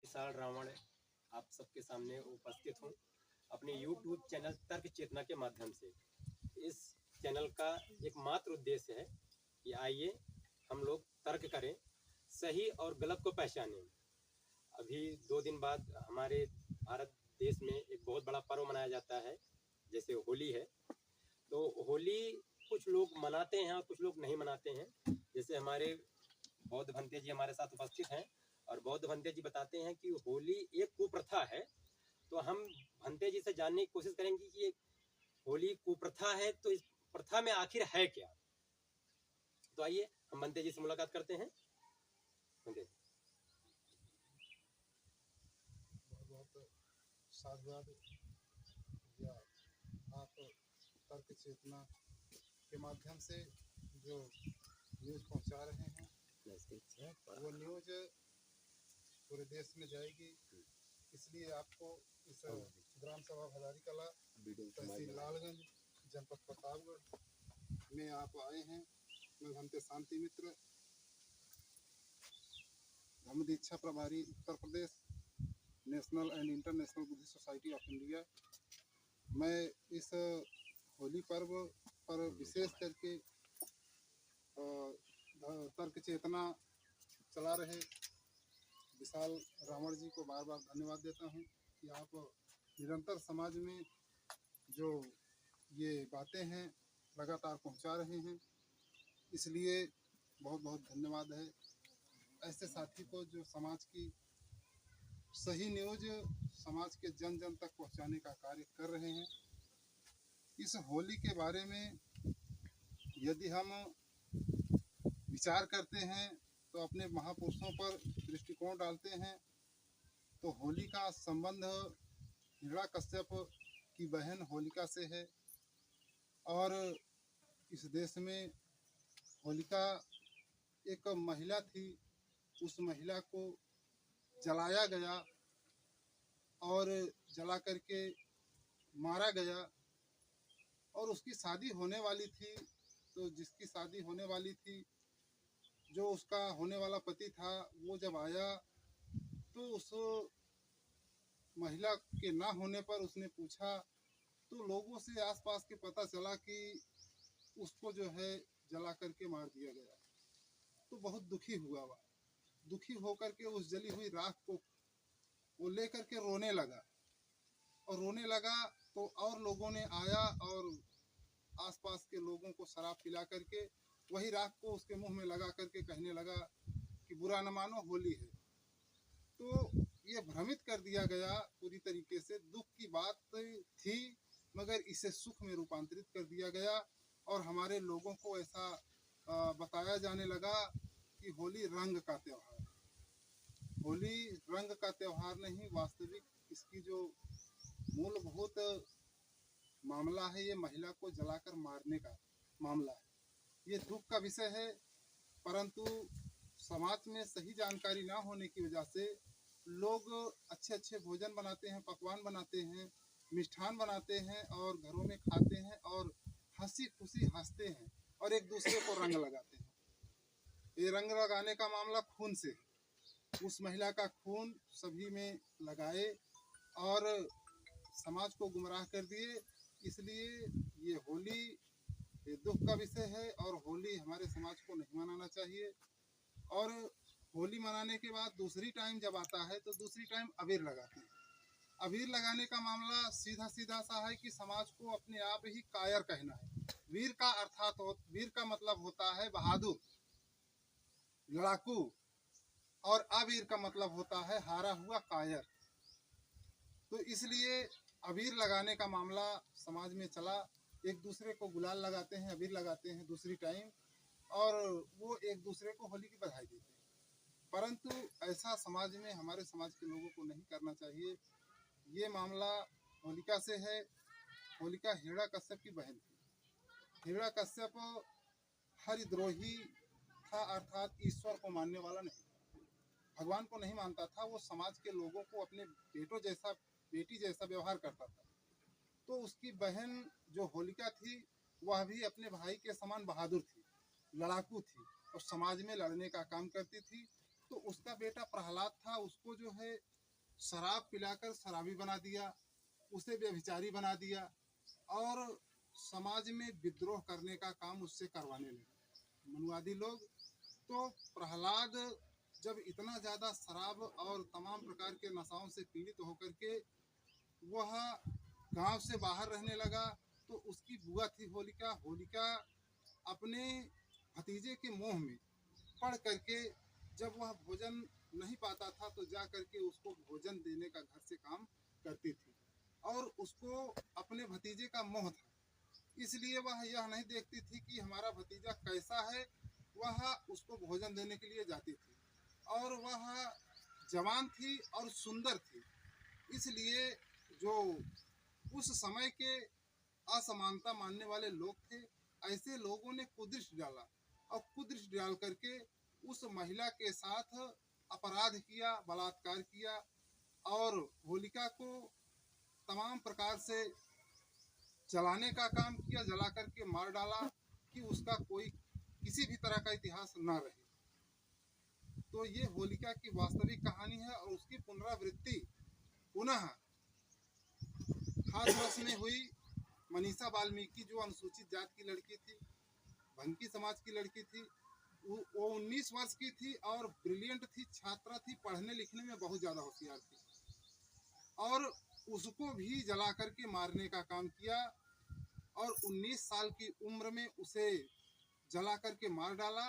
विशाल रावण आप सबके सामने उपस्थित हूँ अपने YouTube चैनल तर्क चेतना के माध्यम से। इस चैनल का एकमात्र उद्देश्य है कि आइए हम लोग तर्क करें, सही और गलत को पहचानें। अभी 2 दिन बाद हमारे भारत देश में एक बहुत बड़ा पर्व मनाया जाता है, जैसे होली है। तो होली कुछ लोग मनाते हैं और कुछ लोग नहीं मनाते हैं। जैसे हमारे बौद्ध भंते जी हमारे साथ उपस्थित हैं और बौद्ध भंते जी बताते हैं कि होली एक कुप्रथा है। तो हम भंते जी से जानने की कोशिश करेंगे कि ये होली कुप्रथा है तो इस प्रथा में आखिर है क्या। तो आइए हम भंते जी से मुलाकात करते हैं। भंते बहुत साधुवाद या आप तर्क चेतना के माध्यम से जो न्यूज़ पहुंचा रहे हैं वो न्यूज़ पूरे देश में जाएगी। इसलिए आपको इस ग्राम सभा भदारी कला तहसील लालगंज जनपद प्रतापगढ़ में आप आए हैं। मैं भंते शांति मित्र धर्म दीक्षा प्रभारी Uttar Pradesh national and international Buddhist society of India. मैं इस होली पर्व पर विशेष करके तर्क चेतना चला रहे विशाल रावण जी को बार बार धन्यवाद देता हूं कि आप निरंतर समाज में जो ये बातें हैं लगातार पहुंचा रहे हैं, इसलिए बहुत बहुत धन्यवाद है। ऐसे साथी को जो समाज की सही न्यूज समाज के जन जन तक पहुंचाने का कार्य कर रहे हैं। इस होली के बारे में यदि हम विचार करते हैं तो अपने महापुरुषों पर दृष्टिकोण डालते हैं तो होली का संबंध हिरण्याकश्यप की बहन होलिका से है और इस देश में होलिका एक महिला थी। उस महिला को जलाया गया और जला करके मारा गया और उसकी शादी होने वाली थी। तो जिसकी शादी होने वाली थी, जो उसका होने वाला पति था, वो जब आया तो उस महिला के ना होने पर उसने पूछा तो लोगों से आसपास के पता चला कि उसको जो है जला करके मार दिया गया। तो बहुत दुखी हुआ वह, दुखी होकर के उस जली हुई राख को वो लेकर के रोने लगा और रोने लगा तो और लोगों ने आया और आसपास के लोगों को शराब पिला करके वही राख को उसके मुंह में लगा करके कहने लगा कि बुरा न मानो होली है। तो ये भ्रमित कर दिया गया पूरी तरीके से। दुख की बात थी मगर इसे सुख में रूपांतरित कर दिया गया और हमारे लोगों को ऐसा बताया जाने लगा कि होली रंग का त्यौहार। होली रंग का त्यौहार नहीं, वास्तविक इसकी जो मूलभूत मामला है ये महिला को जलाकर मारने का मामला है। ये दुख का विषय है, परंतु समाज में सही जानकारी ना होने की वजह से लोग अच्छे अच्छे भोजन बनाते हैं, पकवान बनाते हैं, मिष्ठान बनाते हैं और घरों में खाते हैं और हंसी खुशी हंसते हैं और एक दूसरे को रंग लगाते हैं। ये रंग लगाने का मामला खून से है। उस महिला का खून सभी में लगाए और समाज को गुमराह कर दिए। इसलिए ये होली ये दुख का विषय है और होली हमारे समाज को नहीं मनाना चाहिए। और होली मनाने के बाद दूसरी टाइम जब आता है तो दूसरी टाइम अबीर लगाते हैं। अबीर लगाने का मामला सीधा सीधा सा है कि समाज को अपने आप ही कायर कहना है। वीर का अर्थात वीर का मतलब होता है बहादुर, लड़ाकू, और अबीर का मतलब होता है हारा हुआ कायर। तो इसलिए अबीर लगाने का मामला समाज में चला। एक दूसरे को गुलाल लगाते हैं, अबीर लगाते हैं दूसरी टाइम और वो एक दूसरे को होली की बधाई देते हैं। परंतु ऐसा समाज में हमारे समाज के लोगों को नहीं करना चाहिए। ये मामला होलिका से है। होलिका हिरण्याकश्यप की बहन थी। हिरण्याकश्यप हरिद्रोही था, अर्थात ईश्वर को मानने वाला नहीं, भगवान को नहीं मानता था। वो समाज के लोगों को अपने बेटी जैसा व्यवहार करता था। तो उसकी बहन जो होलिका थी वह भी अपने भाई के समान बहादुर थी, लड़ाकू थी और समाज में लड़ने का काम करती थी। तो उसका बेटा प्रहलाद था, उसको जो है शराब पिलाकर शराबी बना दिया, उसे व्यभिचारी बना दिया और समाज में विद्रोह करने का काम उससे करवाने लगे मनुवादी लोग। तो प्रहलाद जब इतना ज़्यादा शराब और तमाम प्रकार के नशाओं से पीड़ित होकर के वह गांव से बाहर रहने लगा, तो उसकी बुआ थी होलिका। होलिका अपने भतीजे के मोह में पड़ करके जब वह भोजन नहीं पाता था तो जा करके उसको भोजन देने का घर से काम करती थी और उसको अपने भतीजे का मोह था, इसलिए वह यह नहीं देखती थी कि हमारा भतीजा कैसा है, वह उसको भोजन देने के लिए जाती थी। और वह जवान थी और सुंदर थी, इसलिए जो उस समय के असमानता मानने वाले लोग थे, ऐसे लोगों ने कुदृष्टि डाला और कुदृष्टि डाल करके उस महिला के साथ अपराध किया, बलात्कार किया और होलिका को तमाम प्रकार से जलाने का काम किया, जला करके मार डाला कि उसका कोई किसी भी तरह का इतिहास न रहे। तो ये होलिका की वास्तविक कहानी है और उसकी पुनरावृत्ति पुनः हाथरस में हुई। मनीषा वाल्मीकि जो अनुसूचित जात की लड़की थी, भंकी समाज की लड़की थी, वो 19 वर्ष की थी और ब्रिलियंट थी, छात्रा थी, पढ़ने लिखने में बहुत ज़्यादा होशियार थी और उसको भी जला करके मारने का काम किया और 19 साल की उम्र में उसे जला करके मार डाला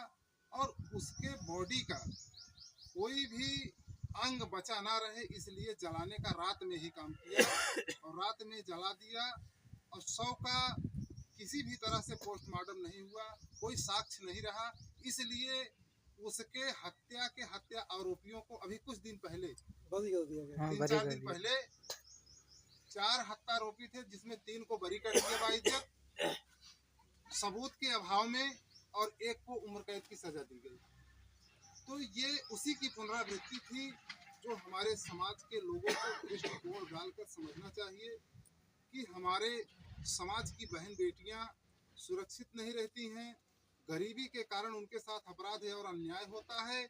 और उसके बॉडी का कोई भी अंग बचा ना रहे इसलिए जलाने का रात में ही काम किया और रात में जला दिया और शव का किसी भी तरह से पोस्टमार्टम नहीं हुआ, कोई साक्ष्य नहीं रहा, इसलिए उसके हत्या आरोपियों को अभी कुछ दिन पहले 3-4 दिन पहले 4 हत्या आरोपी थे जिसमें 3 को बरी कर दिया बाइज्जत सबूत के अभाव में और एक को उम्र कैद की सजा दी गई। तो ये उसी की पुनरावृत्ति थी जो हमारे समाज के लोगों को दृष्टिकोण डालकर समझना चाहिए कि हमारे समाज की बहन बेटियां सुरक्षित नहीं रहती हैं, गरीबी के कारण उनके साथ अपराध और अन्याय होता है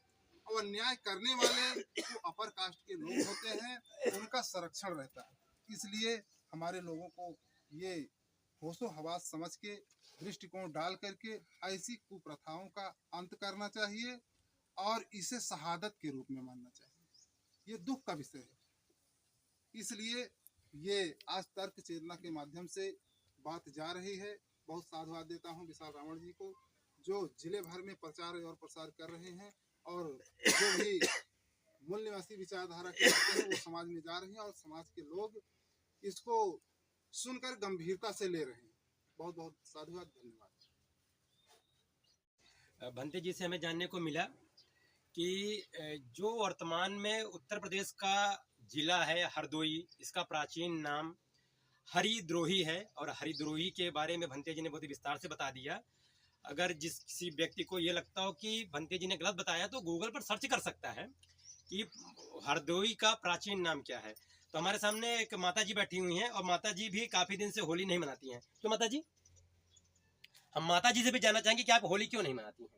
और अन्याय करने वाले जो अपर कास्ट के लोग होते हैं उनका संरक्षण रहता है। इसलिए हमारे लोगों को ये होशो हवास समझ के दृष्टिकोण डाल करके ऐसी कुप्रथाओं का अंत करना चाहिए और इसे शहादत के रूप में मानना चाहिए। ये दुख का विषय है, इसलिए ये आज तर्क चेतना के माध्यम से बात जा रही है। बहुत साधुवाद देता हूँ विशाल रावण जी को जो जिले भर में प्रचार और प्रसार कर रहे हैं और जो भी मूल निवासी विचारधारा के बातें हैं वो समाज में जा रही हैं और समाज के लोग इसको सुनकर गंभीरता से ले रहे हैं। बहुत बहुत साधुवाद, धन्यवाद। भंते जी से हमें जानने को मिला कि जो वर्तमान में उत्तर प्रदेश का जिला है हरदोई, इसका प्राचीन नाम हरिद्रोही है और हरिद्रोही के बारे में भंते जी ने बहुत विस्तार से बता दिया। अगर किसी व्यक्ति को ये लगता हो कि भंते जी ने गलत बताया तो गूगल पर सर्च कर सकता है कि हरदोई का प्राचीन नाम क्या है। तो हमारे सामने एक माता जी बैठी हुई हैं और माता जी भी काफी दिन से होली नहीं मनाती हैं। तो माता जी, हम माता जी से भी जानना चाहेंगे कि आप होली क्यों नहीं मनाती हैं?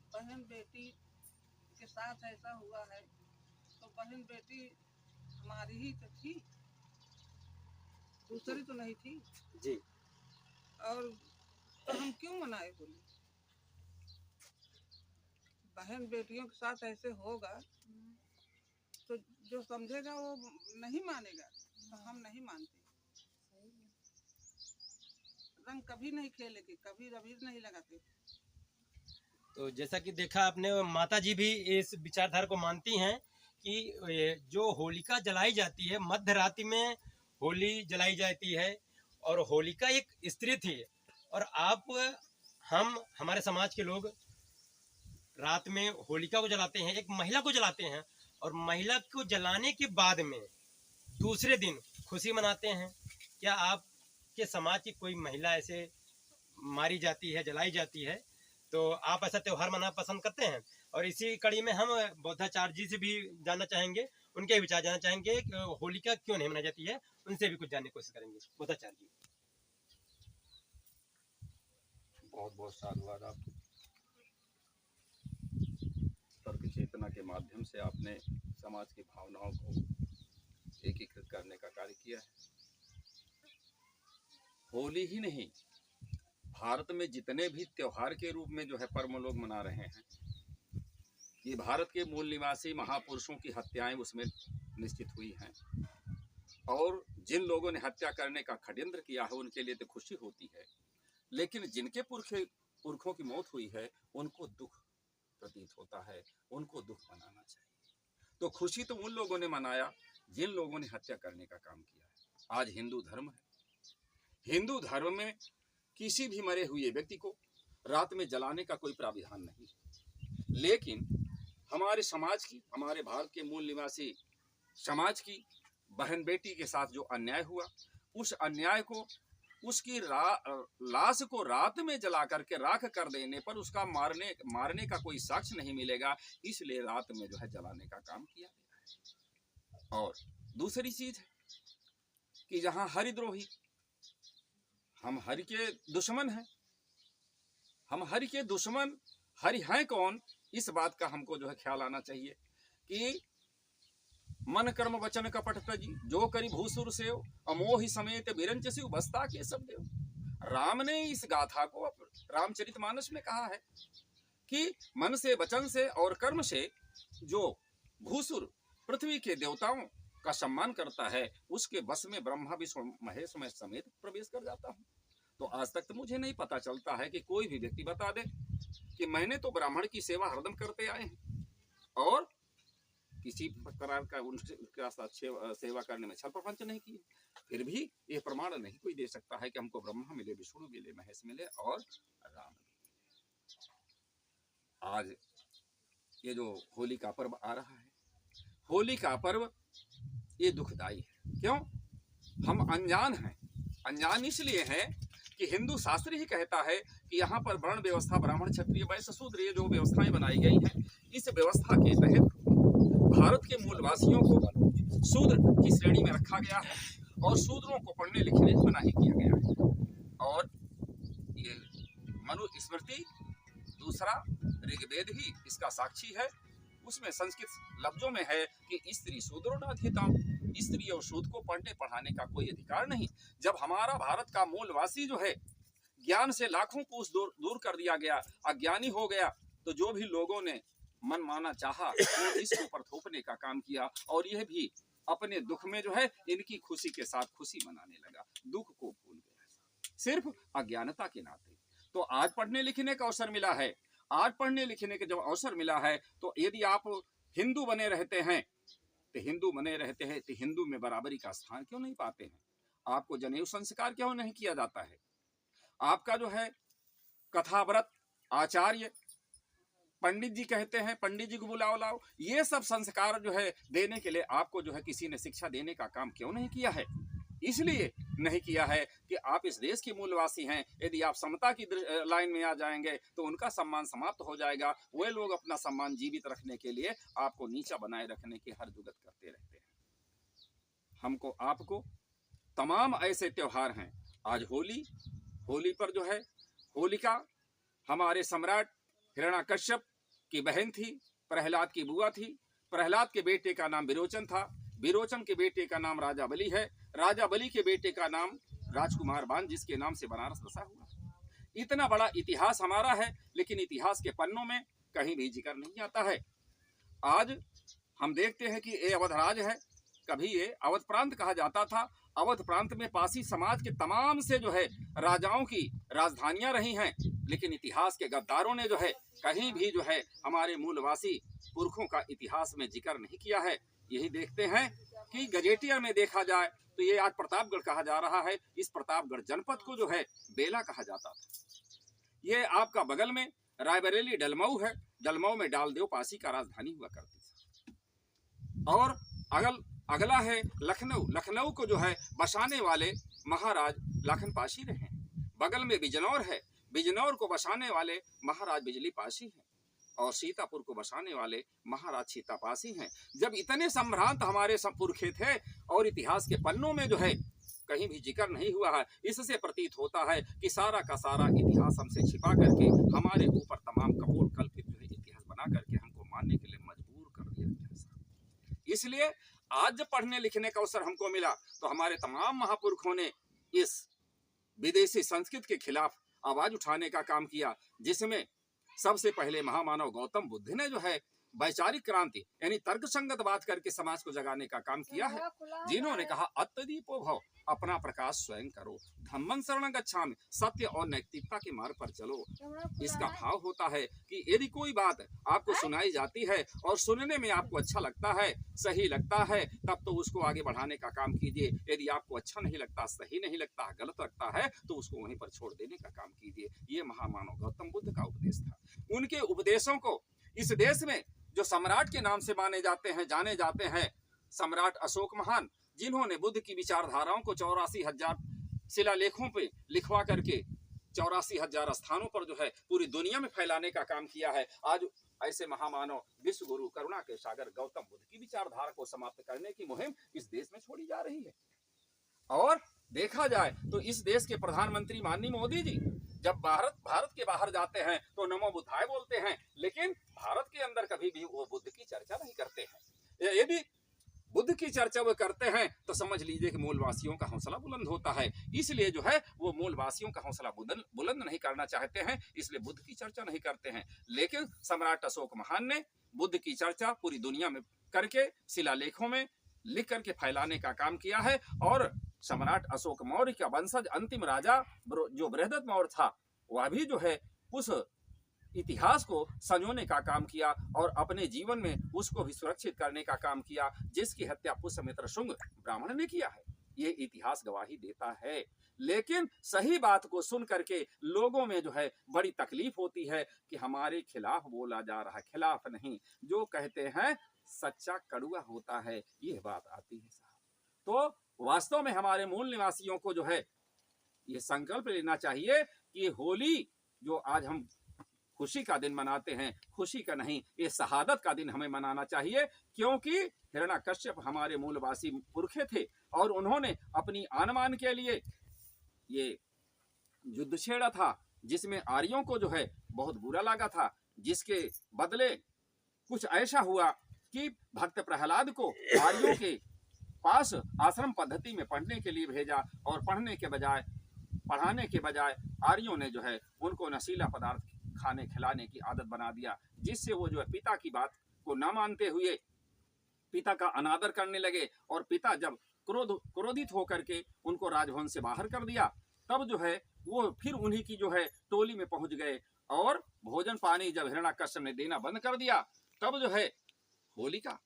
बहन बेटी के साथ ऐसा हुआ है तो बहन बेटी हमारी ही तो थी, दूसरी तो नहीं थी जी। और तो हम क्यों मनाए होली? बहन बेटियों के साथ ऐसे होगा तो जो समझेगा वो नहीं मानेगा, तो हम नहीं मानते। रंग कभी नहीं खेलेंगे, कभी रबीर नहीं लगाते। तो जैसा कि देखा आपने, माता जी भी इस विचारधारा को मानती हैं कि जो होलिका जलाई जाती है, मध्य रात्रि में होली जलाई जाती है और होलिका एक स्त्री थी और हम हमारे समाज के लोग रात में होलिका को जलाते हैं, एक महिला को जलाते हैं और महिला को जलाने के बाद में दूसरे दिन खुशी मनाते हैं। क्या आपके समाज की कोई महिला ऐसे मारी जाती है, जलाई जाती है, तो आप ऐसा त्योहार मनाना पसंद करते हैं? और इसी कड़ी में हम बौद्धाचार्य जी से भी जानना चाहेंगे, उनके विचार जानना चाहेंगे कि होलिका क्यों नहीं मनाई जाती है, उनसे भी कुछ जानने की कोशिश करेंगे। बौद्धाचार्य जी। बहुत बहुत साधुवाद आपको। चेतना के माध्यम से आपने समाज की भावनाओं को एकीकृत करने का कार्य किया है। होली ही नहीं, भारत में जितने भी त्योहार के रूप में जो है पर्व लोग मना रहे हैं, ये भारत के मूल निवासी महापुरुषों की हत्याएं उसमें निश्चित हुई हैं। और जिन लोगों ने हत्या करने का षड्यंत्र किया है उनके लिए तो खुशी होती है, लेकिन जिनके पुरखों की मौत हुई है उनको दुख प्रतीत होता है, उनको दुख मनाना चाहिए। तो खुशी तो उन लोगों ने मनाया जिन लोगों ने हत्या करने का काम किया है। आज हिंदू धर्म है, हिंदू धर्म में किसी भी मरे हुए व्यक्ति को रात में जलाने का कोई प्राविधान नहीं, लेकिन हमारे समाज की, हमारे भारत के मूल निवासी समाज की बहन बेटी के साथ जो अन्याय हुआ, उस अन्याय को, उसकी लाश को रात में जला करके राख कर देने पर उसका मारने का कोई साक्ष्य नहीं मिलेगा, इसलिए रात में जो है जलाने का काम किया गया है। और दूसरी चीज कि जहां हरिद्रोही, हम हरि के दुश्मन हैं, हम हरि के दुश्मन हरि हैं कौन, इस बात का हमको जो है ख्याल आना चाहिए कि मन कर्म वचन कपट तजी जो करी भूसुर सेव अमोहि समेत बिरंच शिव बस्ता के सब देव। राम ने इस गाथा को रामचरितमानस में कहा है कि मन से, वचन से और कर्म से जो भूसुर पृथ्वी के देवताओं का सम्मान करता है उसके बस में ब्रह्मा विष्णु महेश में समेत प्रवेश कर जाता हूँ। तो आज तक तो मुझे नहीं पता चलता है कि कोई भी व्यक्ति बता दे कि मैंने तो ब्राह्मण की सेवा हरदम करते आए हैं और किसी प्रकार का उनके साथ सेवा करने में छल प्रपंच नहीं किए, फिर भी ये प्रमाण नहीं कोई दे सकता है कि हमको ब्रह्मा मिले, विष्णु मिले, महेश मिले और राम मिले। आज ये जो होली का पर्व आ रहा है, होली का पर्व ये दुखदाई है। क्यों? हम अनजान हैं। अनजान इसलिए है कि हिंदू शास्त्र ही कहता है कि यहाँ पर वर्ण व्यवस्था, ब्राह्मण, क्षत्रिय, वैश्य, शूद्र, ये जो व्यवस्थाएं बनाई गई हैं, इस व्यवस्था के तहत भारत के मूलवासियों को शूद्र की श्रेणी में रखा गया है और शूद्रों को पढ़ने लिखने से मना ही किया गया है। और ये मनुस्मृति, दूसरा ऋग्वेद ही इसका साक्षी है। उसमें संस्कृत लफ्जों में है कि स्त्री शूद्रो नाधिताम, स्त्री और शूद्र को पढ़ने पढ़ाने का कोई अधिकार नहीं। जब हमारा भारत का मूलवासी जो है ज्ञान से लाखों कोस दूर कर दिया गया, अज्ञानी हो गया, तो जो भी लोगों ने मन माना चाहा वो इसके ऊपर थोपने का काम किया और यह भी अपने दुख में जो है इनकी खुशी के साथ खुशी मनाने लगा, दुख को भूल गया सिर्फ अज्ञानता के नाते। तो आज पढ़ने लिखने का अवसर मिला है, आज पढ़ने लिखने का जब अवसर मिला है तो यदि आप हिंदू बने रहते हैं तो हिंदू में बराबरी का स्थान क्यों नहीं पाते हैं? आपको जनेऊ संस्कार क्यों नहीं किया जाता है? आपका जो है कथाव्रत, आचार्य, पंडित जी कहते हैं, पंडित जी को बुलाओ, ये सब संस्कार जो है देने के लिए आपको जो है किसी ने शिक्षा देने का काम क्यों नहीं किया है? इसलिए नहीं किया है कि आप इस देश के मूलवासी हैं। यदि आप समता की लाइन में आ जाएंगे तो उनका सम्मान समाप्त हो जाएगा। वे लोग अपना सम्मान जीवित रखने के लिए आपको नीचा बनाए रखने की हर जुगत करते रहते हैं। हमको आपको तमाम ऐसे त्योहार हैं। आज होली पर जो है होलिका हमारे सम्राट हिरण्याकश्यप की बहन थी, प्रहलाद की बुआ थी। प्रहलाद के बेटे का नाम विरोचन था, विरोचन के बेटे का नाम राजा बलि है, राजा बलि के बेटे का नाम राजकुमार बाण, जिसके नाम से बनारस बसा हुआ। इतना बड़ा इतिहास हमारा है, लेकिन इतिहास के पन्नों में कहीं भी जिक्र नहीं आता है। आज हम देखते हैं कि ये अवधराज है, कभी ये अवध प्रांत कहा जाता था। अवध प्रांत में पासी समाज के तमाम से जो है राजाओं की राजधानियां रही हैं, लेकिन इतिहास के गद्दारों ने जो है कहीं भी जो है हमारे मूलवासी पुरखों का इतिहास में जिक्र नहीं किया है। यही देखते हैं कि गजेटियर में देखा जाए तो ये आज प्रतापगढ़ कहा जा रहा है। इस प्रतापगढ़ जनपद को जो है बेला कहा जाता था। ये आपका बगल में रायबरेली डलमऊ है, डलमऊ में डालदेव पासी का राजधानी हुआ करती थी। और अगला है लखनऊ, लखनऊ को जो है बसाने वाले महाराज लाखन पासी रहे। बगल में बिजनौर है, बिजनौर को बसाने वाले महाराज बिजली पासी हैं और सीतापुर को बसाने वाले महाराज सीतापासी हैं। जब इतने संभ्रांत हमारे पुरखे थे और इतिहास के पन्नों में जो है कहीं भी जिक्र नहीं हुआ है, इससे प्रतीत होता है कि सारा का सारा इतिहास हमसे छिपा करके हमारे ऊपर तमाम कपोल कल्पित जो है इतिहास बना करके हमको मानने के लिए मजबूर इसलिए आज जब पढ़ने लिखने का अवसर हमको मिला तो हमारे तमाम महापुरुषों ने इस विदेशी संस्कृत के खिलाफ आवाज उठाने का काम किया, जिसमें सबसे पहले महामानव गौतम बुद्ध ने जो है वैचारिक क्रांति यानी तर्कसंगत बात करके समाज को जगाने का काम किया है, जिन्होंने कहा अत्यदीपो भव, अपना प्रकाश स्वयं करो, धम्मं शरणं गच्छामि, सत्य और नैतिकता के मार्ग पर चलो। इसका भाव होता है कि यदि कोई बात आपको सुनाई जाती है और सुनने में आपको अच्छा लगता है, सही लगता है, तब तो उसको आगे बढ़ाने का काम कीजिए। यदि आपको अच्छा नहीं लगता, सही नहीं लगता, गलत लगता है, तो उसको वहीं पर छोड़ देने का काम कीजिए। ये महामानव गौतम बुद्ध का उपदेश था। उनके उपदेशों को इस देश में जो सम्राट के नाम से माने जाते हैं, जाने जाते हैं, सम्राट अशोक महान, जिन्होंने बुद्ध की विचारधाराओं को 84,000 शिलालेखों पे लिखवा करके 84,000 स्थानों पर जो है पूरी दुनिया में फैलाने का काम किया है। आज ऐसे महामानव विश्व गुरु करुणा के सागर गौतम बुद्ध की विचारधारा को समाप्त करने की मुहिम इस देश में छोड़ी जा रही है। और देखा जाए तो इस देश के प्रधानमंत्री माननीय मोदी जी जब भारत के बाहर जाते हैं तो नमो बुद्धाय बोलते हैं, लेकिन भारत के अंदर कभी भी वो बुद्ध की चर्चा नहीं करते हैं। यदि बुद्ध की चर्चा वो करते हैं तो समझ लीजिए कि मूलवासियों का हौसला बुलंद होता है। इसलिए जो है वो मूलवासियों का हौसला बुलंद नहीं करना चाहते हैं, इसलिए बुद्ध की चर्चा नहीं करते हैं। लेकिन सम्राट अशोक महान ने बुद्ध की चर्चा पूरी दुनिया में करके शिलालेखों में लिख करके फैलाने का काम किया है। और सम्राट अशोक मौर्य का वंशज अंतिम राजा जो बृहदत्त मौर्य था, वह भी जो है उस इतिहास को संजोने का काम किया और अपने जीवन में उसको भी सुरक्षित करने का काम किया, जिसकी हत्या पुष्यमित्र शुंग ब्राह्मण ने किया है। ये इतिहास गवाही देता है। लेकिन सही बात को सुन करके लोगों में जो है बड़ी तकलीफ होती है कि हमारे खिलाफ बोला जा रहा है। खिलाफ नहीं, जो कहते हैं सच्चा कड़वा होता है, ये बात आती है साहब। तो वास्तव में हमारे मूल निवासियों को जो है ये संकल्प लेना चाहिए कि होली जो आज हम खुशी का दिन मनाते हैं, खुशी का नहीं, ये शहादत का दिन हमें मनाना चाहिए। क्योंकि हिरण्यकश्यप हमारे मूलवासी पुरखे थे और उन्होंने अपनी आनमान के लिए ये युद्ध छेड़ा था, जिसमें आर्यों को जो है बहुत बुरा लगा था, जिसके बदले कुछ ऐसा हुआ कि भक्त प्रहलाद को आर्यों के पास आश्रम पद्धति में पढ़ने के लिए भेजा और पढ़ाने के बजाय आर्यों ने जो है उनको नशीला पदार्थ खाने खिलाने की आदत बना दिया, जिससे वो जो है पिता की बात को न मानते हुए पिता का अनादर करने लगे। और पिता जब क्रोधित होकर के उनको राजभवन से बाहर कर दिया, तब जो है वो फिर उन्हीं की जो है टोली में पहुंच गए और भोजन पानी जब हिरण्यकश्यप ने देना बंद कर दिया, तब जो है होलिका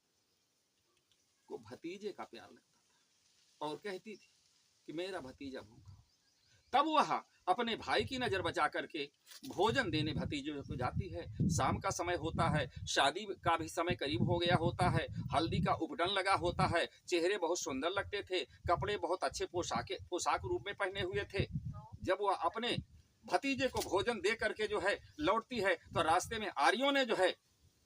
को भतीजे का प्यार लगता था और कहती थी कि मेरा भतीजा भूखा। तब वह अपने भाई की नजर बचा करके भोजन देने भतीजे को जाती है। शाम का समय होता है, शादी का भी समय करीब हो गया होता है, हल्दी का उपटन लगा होता है, चेहरे बहुत सुंदर लगते थे, कपड़े बहुत अच्छे पोशाक रूप में पहने हुए थे। जब वह अपने भतीजे को भोजन दे करके जो है लौटती है तो रास्ते में आर्यों ने जो है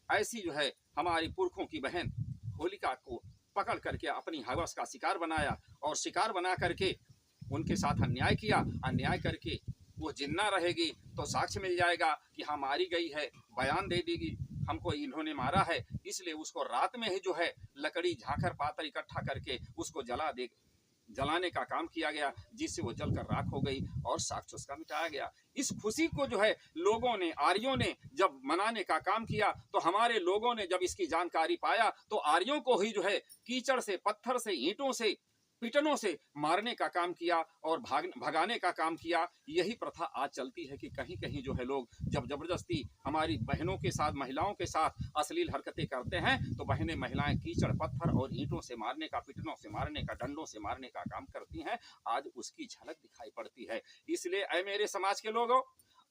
ऐसी जो है हमारी पुरखों की बहन होलिका को पकड़ करके अपनी हवस का शिकार बनाया और शिकार बना करके उनके साथ अन्याय किया। अन्याय करके वो जिंदा रहेगी तो साक्ष्य मिल जाएगा कि हाँ मारी गई है, बयान दे देगी हमको इन्होंने मारा है। इसलिए उसको रात में ही जो है लकड़ी झांखर पातर इकट्ठा करके उसको जलाने का काम किया गया, जिससे वो जलकर राख हो गई और साक्ष्य उसका मिटाया गया। इस खुशी को जो है लोगों ने, आर्यों ने जब मनाने का काम किया तो हमारे लोगों ने जब इसकी जानकारी पाया तो आर्यों को ही जो है कीचड़ से, पत्थर से, ईंटों से, पिटनों से मारने का काम किया और भगाने का काम किया। यही प्रथा आज चलती है कि कहीं कहीं जो है लोग जब जबरदस्ती हमारी बहनों के साथ, महिलाओं के साथ अश्लील हरकतें करते हैं तो बहनें, महिलाएं कीचड़, पत्थर और ईंटों से मारने का, पिटनों से मारने का, डंडों से मारने का काम करती हैं। आज उसकी झलक दिखाई पड़ती है। इसलिए ऐ मेरे समाज के लोगों,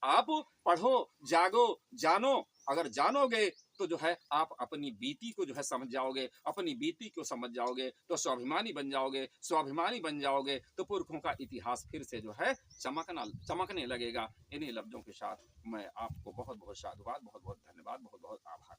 आप पढ़ो, जागो, जानो। अगर जानोगे तो जो है आप अपनी बीती को जो है समझ जाओगे, अपनी बीती को समझ जाओगे तो स्वाभिमानी बन जाओगे। स्वाभिमानी बन जाओगे तो पुरखों का इतिहास फिर से जो है चमकने लगेगा। इन्हीं लफ्जों के साथ मैं आपको बहुत बहुत साधुवाद, बहुत बहुत धन्यवाद, बहुत बहुत आभार।